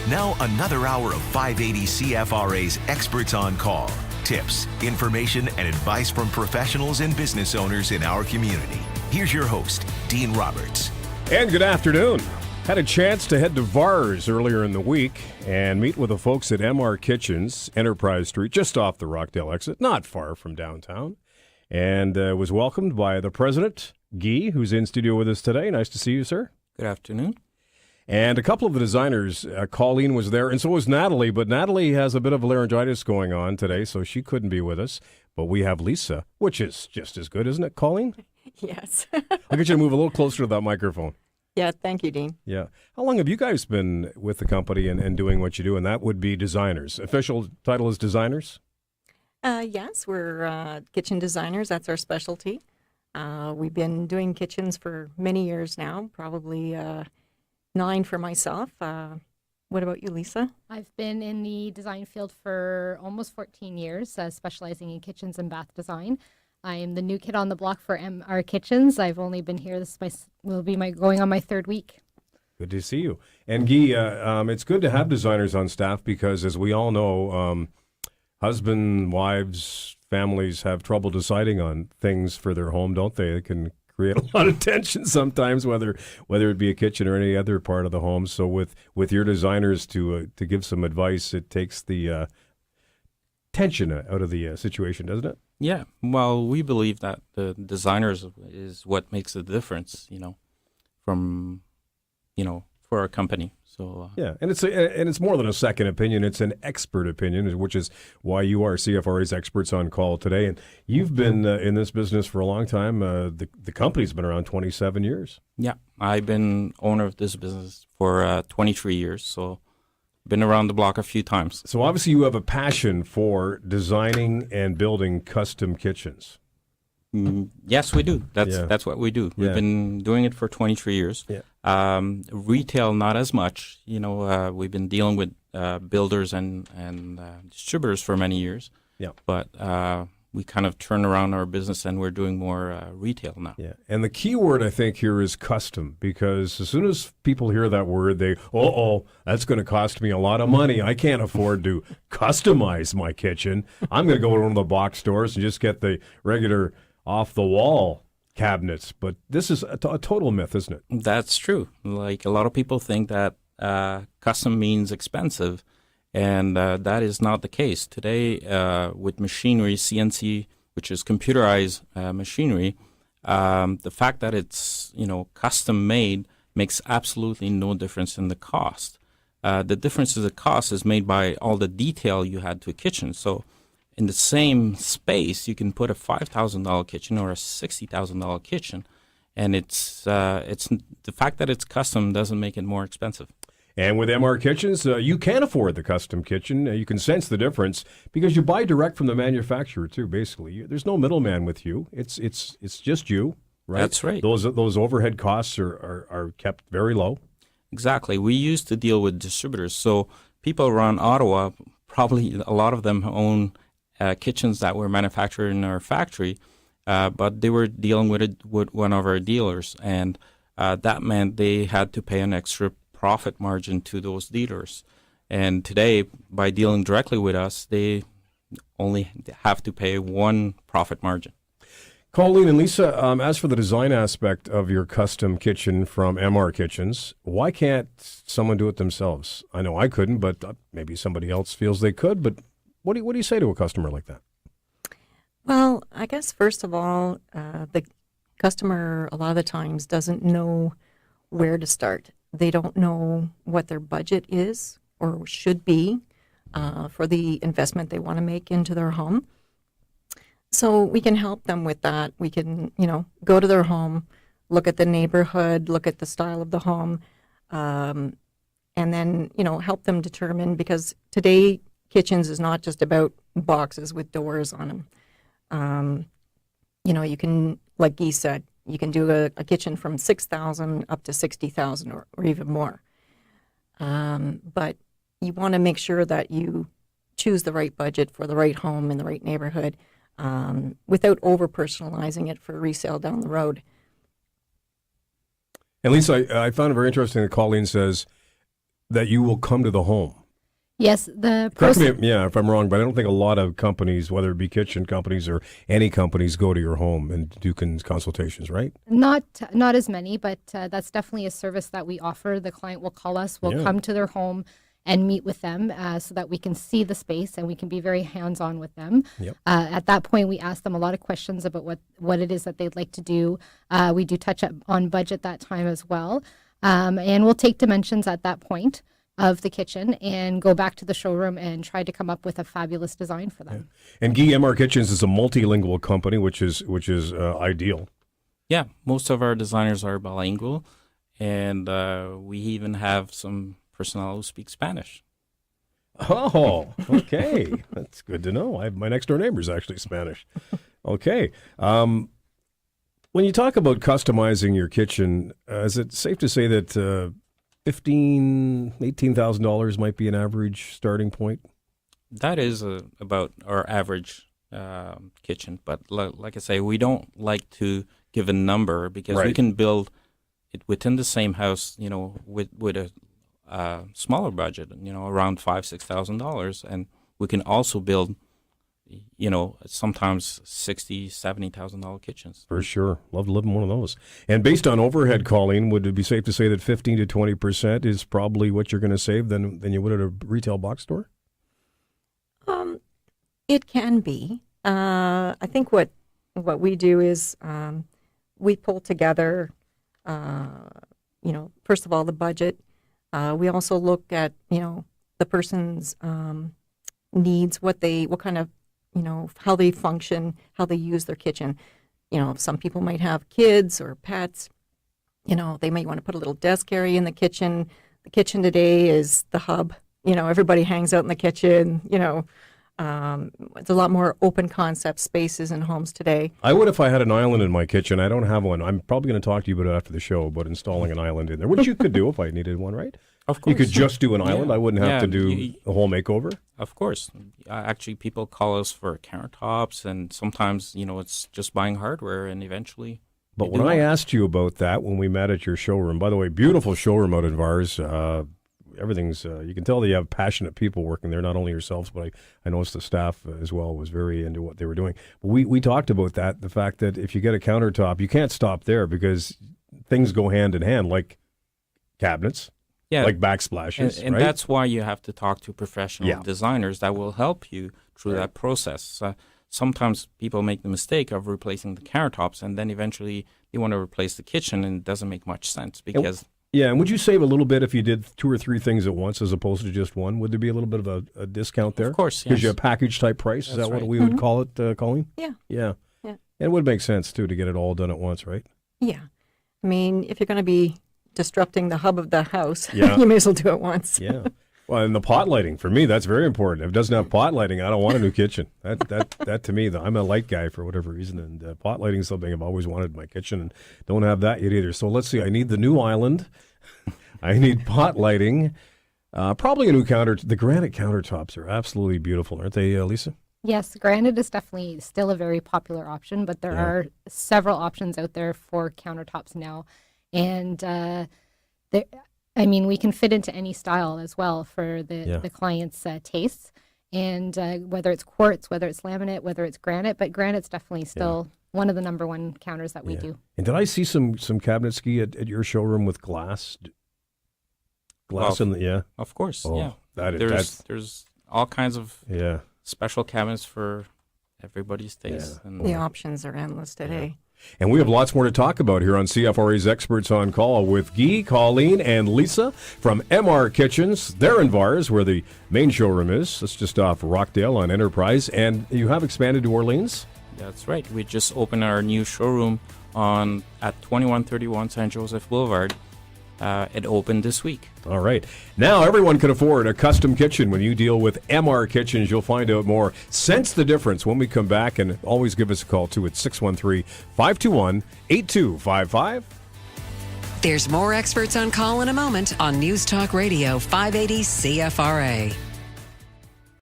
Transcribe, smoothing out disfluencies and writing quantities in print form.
Now another hour of 580 CFRA's Experts on Call. Tips, information, and advice from professionals and business owners in our community. Here's your host, Dean Roberts. And good afternoon. Had a chance to head to VARS earlier in the week and meet with the folks at MR Kitchens, Enterprise Street, just off the Rockdale exit, not far from downtown. And was welcomed by the president, Guy, who's in studio with us today. Nice to see you, sir. Good afternoon. And a couple of the designers, Colleen was there, and so was Natalie. But Natalie has a bit of laryngitis going on today, so she couldn't be with us. But we have Lisa, which is just as good, isn't it, Colleen? Yes. I'll get you to move a little closer to that microphone. Yeah, thank you, Dean. Yeah. How long have you guys been with the company and doing what you do? And that would be designers. Official title is designers? Yes, we're kitchen designers. That's our specialty. We've been doing kitchens for many years now, probably 9 for myself. What about you, Lisa? I've been in the design field for almost 14 years, specializing in kitchens and bath design. I am the new kid on the block for MR Kitchens. I've only been here. Will be going on my 3rd week. Good to see you. And Guy, it's good to have designers on staff because, as we all know, husband, wives, families have trouble deciding on things for their home, don't they? It can create a lot of tension sometimes, whether it be a kitchen or any other part of the home. So with your designers to give some advice, it takes the tension out of the situation, doesn't it? Yeah. Well, we believe that the designers is what makes the difference, from, for our company. So yeah, and it's more than a second opinion; it's an expert opinion, which is why you are CFRA's Experts on Call today. And you've been in this business for a long time. The company's been around 27 years. Yeah, I've been owner of this business for 23 years, so been around the block a few times. So obviously, you have a passion for designing and building custom kitchens. Yes, we do. That's what we do. We've been doing it for 23 years. Yeah. Retail, not as much. We've been dealing with builders and distributors for many years. Yeah. But we kind of turned around our business and we're doing more retail now. Yeah. And the key word I think here is custom, because as soon as people hear that word, that's going to cost me a lot of money. I can't afford to customize my kitchen. I'm going to go to one of the box stores and just get the regular off-the-wall cabinets, but this is a total myth, isn't it? That's true. Like, a lot of people think that custom means expensive, and that is not the case. Today, with machinery, CNC, which is computerized machinery, the fact that it's, custom made makes absolutely no difference in the cost. The difference in the cost is made by all the detail you had to a kitchen. So in the same space, you can put a $5,000 kitchen or a $60,000 kitchen, and it's the fact that it's custom doesn't make it more expensive. And with MR Kitchens, you can afford the custom kitchen. You can sense the difference because you buy direct from the manufacturer too. Basically, there's no middleman with you. It's just you, right? That's right. Those overhead costs are kept very low. Exactly. We used to deal with distributors, so people around Ottawa, probably a lot of them own kitchens that were manufactured in our factory, but they were dealing with it with one of our dealers, and that meant they had to pay an extra profit margin to those dealers. And today, by dealing directly with us, they only have to pay one profit margin. Colleen and Lisa, as for the design aspect of your custom kitchen from MR Kitchens, why can't someone do it themselves? I know I couldn't, but maybe somebody else feels they could, but what do you say to a customer like that? Well, I guess first of all, the customer a lot of the times doesn't know where to start. They don't know what their budget is or should be for the investment they want to make into their home. So we can help them with that. We can, go to their home, look at the neighborhood, look at the style of the home, and then, help them determine, because today kitchens is not just about boxes with doors on them. You can, like Guy said, you can do a kitchen from $6,000 up to $60,000 or even more. But you want to make sure that you choose the right budget for the right home in the right neighborhood, without over-personalizing it for resale down the road. And Lisa, I found it very interesting that Colleen says that you will come to the home. Yes, the Correct process. me, if I'm wrong, but I don't think a lot of companies, whether it be kitchen companies or any companies, go to your home and do consultations, right? Not as many, but that's definitely a service that we offer. The client will call us, we'll Yeah. come to their home and meet with them so that we can see the space and we can be very hands-on with them. Yep. At that point, we ask them a lot of questions about what it is that they'd like to do. We do touch up on budget that time as well. And we'll take dimensions at that point of the kitchen and go back to the showroom and try to come up with a fabulous design for them. And Guy, MR Kitchens is a multilingual company, which is ideal. Yeah, most of our designers are bilingual, and we even have some personnel who speak Spanish. Oh, okay. That's good to know. My next door neighbor is actually Spanish. Okay. When you talk about customizing your kitchen, is it safe to say that $15,000, $18,000 might be an average starting point? That is about our average kitchen, but like I say, we don't like to give a number because we Right. can build it within the same house, with a smaller budget, around $5,000-$6,000, and we can also build, sometimes $60,000-$70,000 kitchens. For sure. Love to live in one of those. And based on overhead, Colleen, would it be safe to say that 15 to 20% is probably what you're going to save than you would at a retail box store? It can be. I think what we do is we pull together, first of all, the budget. We also look at, the person's needs, what kind of, how they function, how they use their kitchen. Some people might have kids or pets. They might want to put a little desk area in the kitchen. The kitchen today is the hub. Everybody hangs out in the kitchen. It's a lot more open concept spaces in homes today. I would if I had an island in my kitchen. I don't have one. I'm probably going to talk to you about it after the show about installing an island in there, which you could do if I needed one, right? Of course. You could just do an island. Yeah. I wouldn't have Yeah, to do a whole makeover. Of course. Actually, people call us for countertops, and sometimes, it's just buying hardware, and eventually. But when I asked you about that when we met at your showroom, by the way, beautiful showroom out in Vars. Everything's, you can tell that you have passionate people working there, not only yourselves, but I noticed the staff as well was very into what they were doing. But we talked about that, the fact that if you get a countertop, you can't stop there because things go hand in hand, like cabinets, like backsplashes. And right? that's why you have to talk to professional Yeah. designers that will help you through that process. Sometimes people make the mistake of replacing the countertops, and then eventually they want to replace the kitchen, and it doesn't make much sense because... Yeah, and would you save a little bit if you did 2 or 3 things at once as opposed to just one? Would there be a little bit of a discount there? Of course, Gives you a yes. package type price? Is That's that what right. we would call it, Colleen? Yeah. Yeah. Yeah. And it would make sense, too, to get it all done at once, right? Yeah. I mean, if you're going to be disrupting the hub of the house, Yeah. you may as well do it once. Yeah. Well, and the pot lighting, for me, that's very important. If it doesn't have pot lighting, I don't want a new kitchen. That to me, I'm a light guy for whatever reason, and pot lighting is something I've always wanted in my kitchen, and don't have that yet either. So let's see. I need the new island. I need pot lighting. Probably a new counter. The granite countertops are absolutely beautiful, aren't they, Lisa? Yes, granite is definitely still a very popular option, but there are several options out there for countertops now. And we can fit into any style as well for the client's tastes. And whether it's quartz, whether it's laminate, whether it's granite, but granite's definitely still one of the number one counters that we do. And did I see some cabinets, Ski, at your showroom with glass? Glass in the, Of course, Oh, yeah. There's all kinds of special cabinets for everybody's taste. Yeah. And The options are endless today. And we have lots more to talk about here on CFRA's Experts on Call with Guy, Colleen, and Lisa from MR Kitchens. They're in Vars, where the main showroom is. That's just off Rockdale on Enterprise. And you have expanded to Orleans? That's right. We just opened our new showroom at 2131 San Joseph Boulevard. It opened this week. All right. Now everyone can afford a custom kitchen. When you deal with MR Kitchens, you'll find out more. Sense the difference when we come back, and always give us a call, too, at 613-521-8255. There's more Experts on Call in a moment on News Talk Radio 580 CFRA.